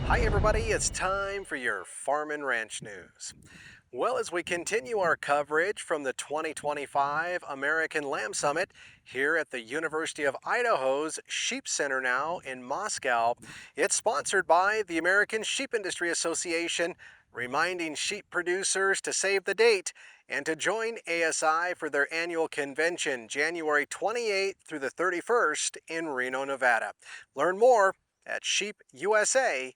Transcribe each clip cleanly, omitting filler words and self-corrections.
Hi, everybody. It's time for your Farm and Ranch News. Well, as we continue our coverage from the 2025 American Lamb Summit here at the University of Idaho's Sheep Center now in Moscow, it's sponsored by the American Sheep Industry Association, reminding sheep producers to save the date and to join ASI for their annual convention January 28th through the 31st in Reno, Nevada. Learn more at sheepusa.org.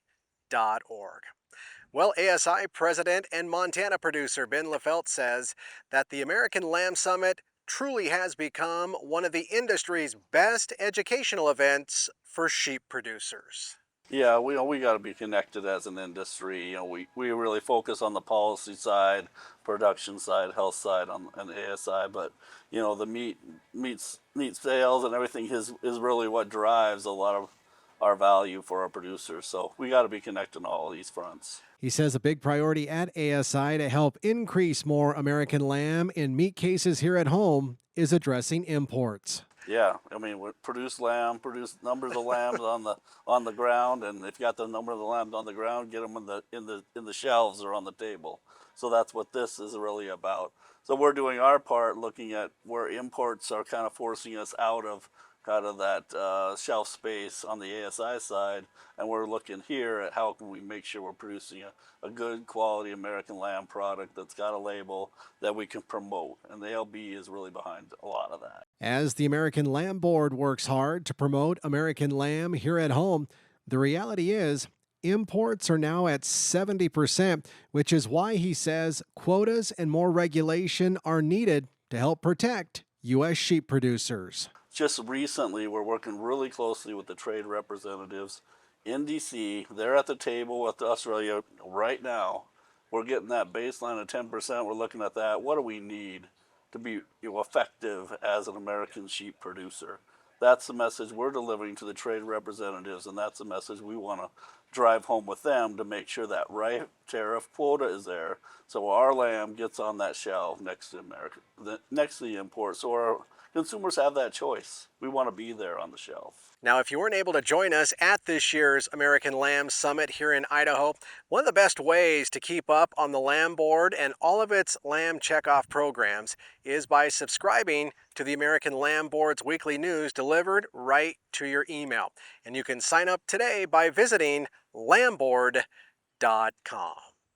Well, ASI president and Montana producer Ben Lehfeldt says that the American Lamb Summit truly has become one of the industry's best educational events for sheep producers. Yeah, we got to be connected as an industry. We really focus on the policy side, production side, health side on ASI, but the meat sales and everything is really what drives a lot of our value for our producers. So we got to be connected on all these fronts. He says a big priority at ASI to help increase more American lamb in meat cases here at home is addressing imports. Yeah, I mean, we produce lamb, produce numbers of lambs on the ground, and if you got the number of the lambs on the ground, get them in the shelves or on the table. So that's what this is really about. So we're doing our part, looking at where imports are kind of forcing us out of kind of that shelf space on the ASI side, and we're looking here at how can we make sure we're producing a good quality American lamb product that's got a label that we can promote, and the ALB is really behind a lot of that. As the American Lamb Board works hard to promote American lamb here at home, the reality is imports are now at 70%, which is why he says quotas and more regulation are needed to help protect U.S. sheep producers. Just recently, we're working really closely with the trade representatives in DC. They're at the table with Australia right now. We're getting that baseline of 10%. We're looking at that. What do we need to be effective as an American sheep producer? That's the message we're delivering to the trade representatives, and that's the message we want to drive home with them to make sure that right tariff quota is there, so our lamb gets on that shelf next to next to the import, so our consumers have that choice. We want to be there on the shelf. Now, if you weren't able to join us at this year's American Lamb Summit here in Idaho, one of the best ways to keep up on the Lamb Board and all of its lamb checkoff programs is by subscribing to the American Lamb Board's weekly news delivered right to your email. And you can sign up today by visiting lambboard.com.